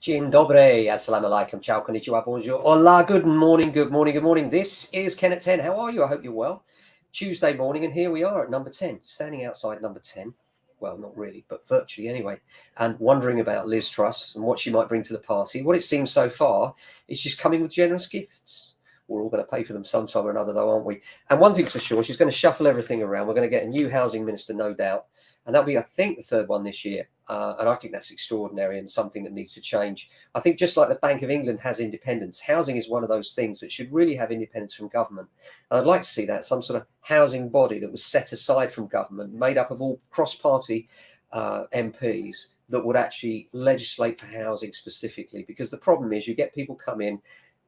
Dzień dobry, assalamu alaikum, ciao, konnichiwa, bonjour, hola, good morning, good morning, good morning. This is Ken at 10. How are you? I hope you're well. Tuesday morning, and here we are at number 10, standing outside number 10. Well, not really, but virtually anyway, and wondering about Liz Truss and what she might bring to the party. What it seems so far is she's coming with generous gifts. We're all going to pay for them sometime or another, though, aren't we? And one thing's for sure, she's going to shuffle everything around. We're going to get a new housing minister, no doubt. And that'll be, I think, the third one this year. And I think that's extraordinary and something that needs to change. I think just like the Bank of England has independence, housing is one of those things that should really have independence from government. And I'd like to see that, some sort of housing body that was set aside from government, made up of all cross-party MPs that would actually legislate for housing specifically. Because the problem is you get people come in,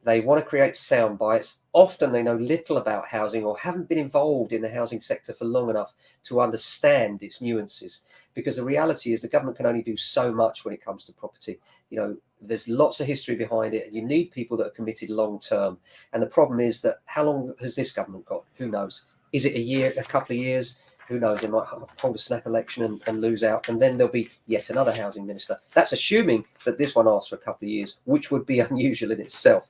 they want to create sound bites. Often they know little about housing or haven't been involved in the housing sector for long enough to understand its nuances. Because the reality is the government can only do so much when it comes to property. You know, there's lots of history behind it, and you need people that are committed long term. And the problem is that how long has this government got? Who knows? Is it a year, a couple of years? Who knows? They might hold a snap election and lose out, and then there'll be yet another housing minister. That's assuming that this one lasts for a couple of years, which would be unusual in itself.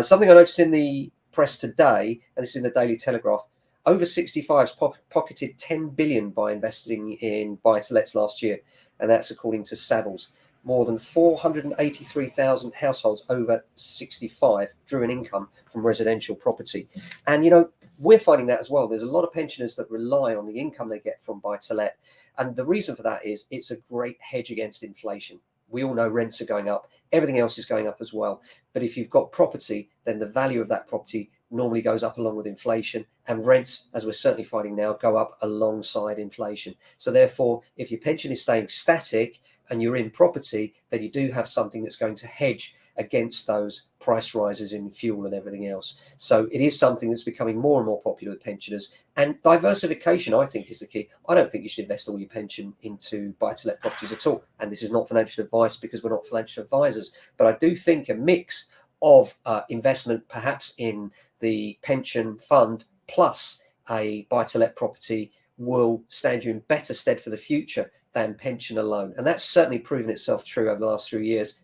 Something I noticed in the press today, and this is in the Daily Telegraph, over 65s pocketed 10 billion by investing in buy-to-lets last year, and that's according to Savills. More than 483,000 households over 65 drew an income from residential property. And, you know, we're finding that as well. There's a lot of pensioners that rely on the income they get from buy-to-let. And the reason for that is it's a great hedge against inflation. We all know rents are going up. Everything else is going up as well. But if you've got property, then the value of that property normally goes up along with inflation, and rents, as we're certainly finding now, go up alongside inflation. So therefore, if your pension is staying static and you're in property, then you do have something that's going to hedge against those price rises in fuel and everything else. So it is something that's becoming more and more popular with pensioners, and diversification, I think, is the key. I don't think you should invest all your pension into buy-to-let properties at all. And this is not financial advice because we're not financial advisors, but I do think a mix of investment, perhaps in the pension fund plus a buy-to-let property, will stand you in better stead for the future than pension alone. And that's certainly proven itself true over the last few years.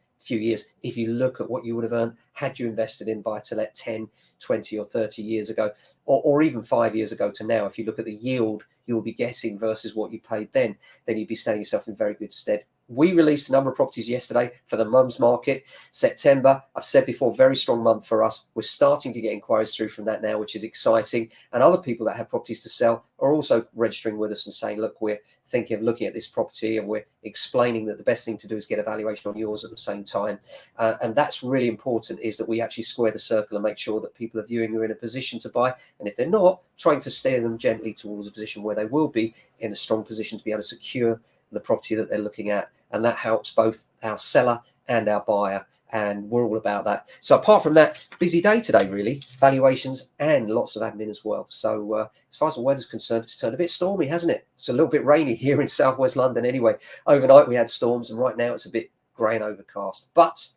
If you look at what you would have earned had you invested in buy-to-let 10, 20 or 30 years ago, or even 5 years ago to now, if you look at the yield you'll be getting versus what you paid then you'd be standing yourself in very good stead. We released a number of properties yesterday for the mums market. September, I've said before, very strong month for us. We're starting to get inquiries through from that now, which is exciting. And other people that have properties to sell are also registering with us and saying, look, we're thinking of looking at this property, and we're explaining that the best thing to do is get a valuation on yours at the same time. And that's really important, is that we actually square the circle and make sure that people are viewing are in a position to buy. And if they're not, trying to steer them gently towards a position where they will be in a strong position to be able to secure the property that they're looking at. And that helps both our seller and our buyer. And we're all about that. So apart from that, busy day today, really. Valuations and lots of admin as well. So as far as the weather's concerned, it's turned a bit stormy, hasn't it? It's a little bit rainy here in southwest London anyway. Overnight we had storms, and right now it's a bit grey and overcast. But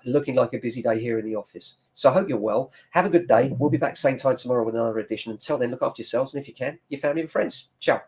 looking like a busy day here in the office. So I hope you're well. Have a good day. We'll be back same time tomorrow with another edition. Until then, look after yourselves, and if you can, your family and friends. Ciao.